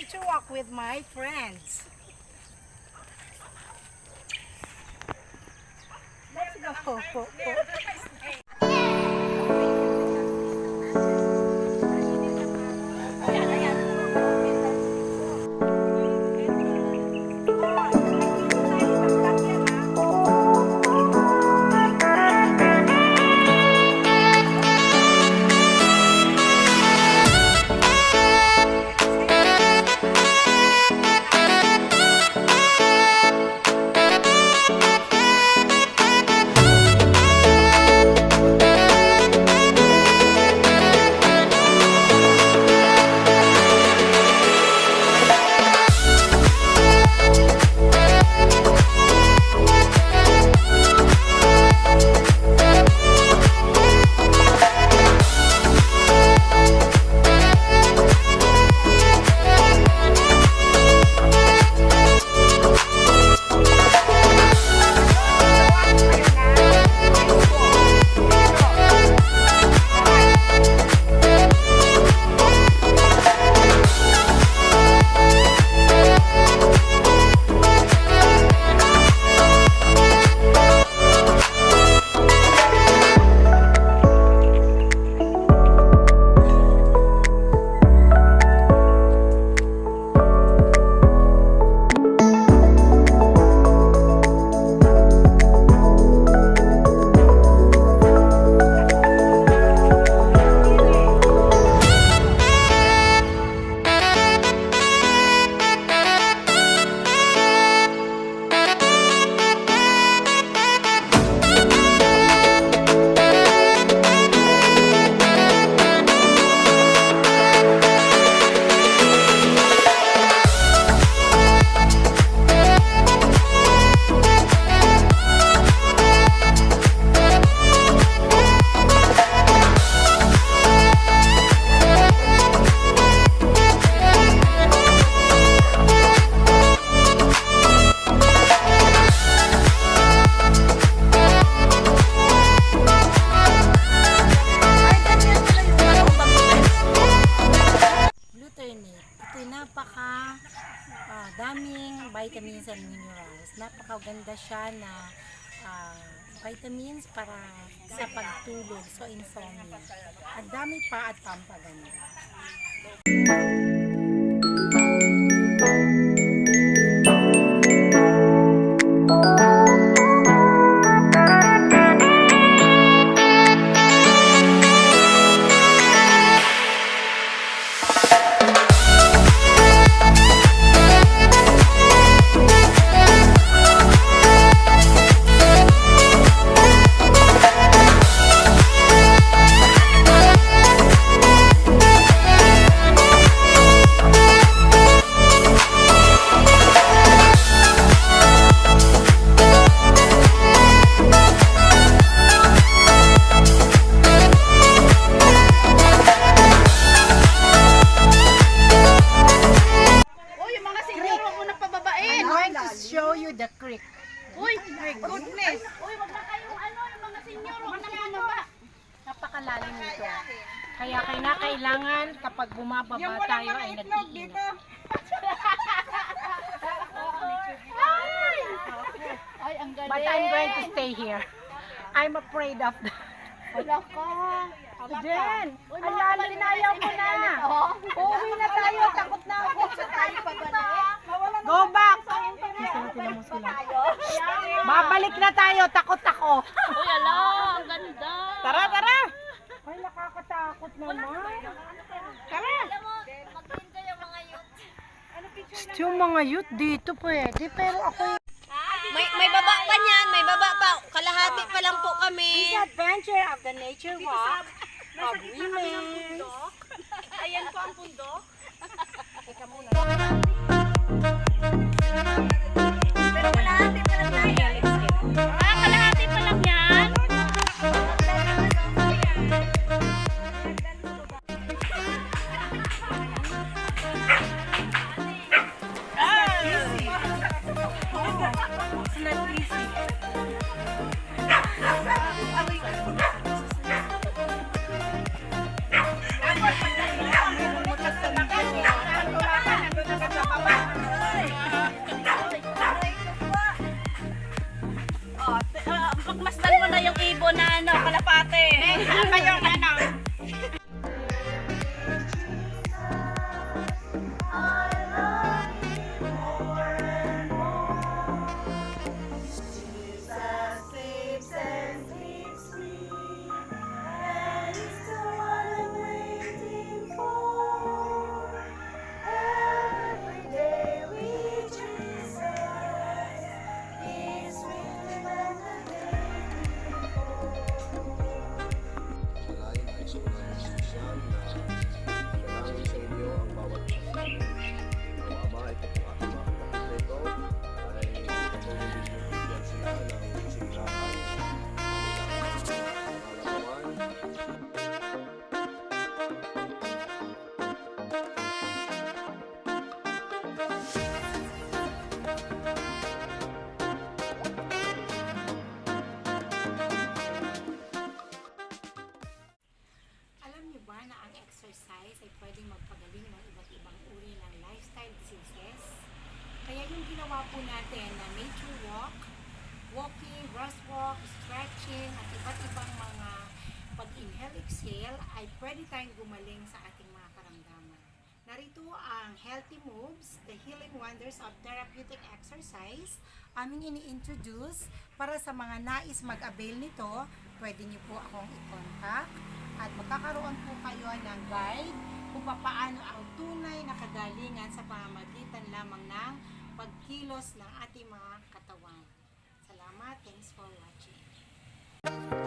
nature walk with my friends. Let's go. Daming vitamins and minerals. Napakaganda siya na vitamins para sa pagtulog, so insomnia. Ang dami pa at pampaganda. Show you the creek. Uy, my goodness. Uy, wag na kayong yung mga senyor, wag na kayong baba. Napakalalim nito. Kaya kailangan kapag bumababa tayo ay nag-iingat. Ay, ang galing. But I'm going to stay here. I'm afraid of that. Wala ka. Jen, ang lalim na, ayaw ko na. Uuwi na tayo, takot na ako. Go back. Babalik na tayo, takot ako. Uy, ala, ang ganda. Tara, tara. Ay, nakakatakot naman. Tara. Mag-enjoy yung mga youth. Yung mga youth dito pwede, pero ako May baba pa niyan, may baba pa. Kalahati pa lang po kami. The adventure of the nature walk of women. Ayan po ang bundok. Teka muna. Pero kalahati pa lang tayo. Kalahati pa lang yan. Ako yung ano. Lain ay sobrang espesyal na dalangin sa inyo ang bawat isa. Ang Ama, ito po aking mga kapatid nito ay patuloy ninyo bigyan sila ng kasiglahan, pangalaman. Alam niyo ba na ang exercise ay pwedeng magpagaling ng iba't ibang uri ng lifestyle diseases? Kaya yung ginawa po natin na nature walk, walking, breathwalk, stretching, at iba't ibang mga pag-inhale, exhale ay pwede tayong gumaling sa ating mga karamdaman. Narito ang healthy moves, the healing wonders of therapeutic exercise, aming ini-introduce para sa mga nais mag-avail nito. Pwede niyo po akong i-contact at magkakaroon po kayo ng guide kung paano ang tunay na kagalingan sa pamamagitan lamang ng pagkilos ng ating mga katawan. Salamat. Thanks for watching.